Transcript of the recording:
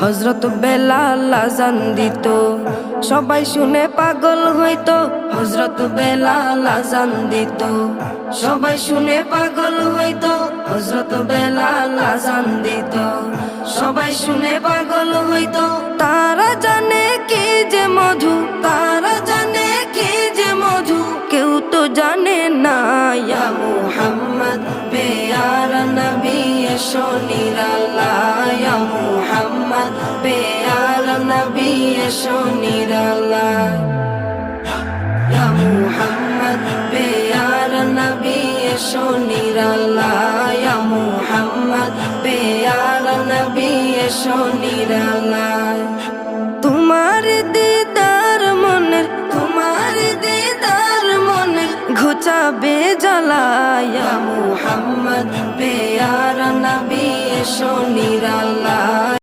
হযরত বেলাল আযান দিত, সবাই শুনে পাগল হইতো। হযরত বেলাল আযান দিত, সবাই শুনে পাগল হইতো। হযরত বেলাল আযান দিত, সবাই শুনে পাগল হইতো। তারা জানে কি যে মধু, তারা জানে কি যে মধু, কেউ তো জানে না। ইয়া মুহাম্মদ পেয়ারা নবী এসো নিরালায়, ইয়া মুহাম্মদ পেয়ারা নবী এসো নিরালায়, ইয়া মুহাম্মদ পেয়ারা নবী এসো নিরালায়, ইয়া মুহাম্মদ পেয়ারা নবী এসো নিরালায়। তোমার দিদার মনের, তোমার দিদার মনের ঘুচাবে জ্বালা। ইয়া মুহাম্মদ পেয়ারা নবী এসো নিরালায়।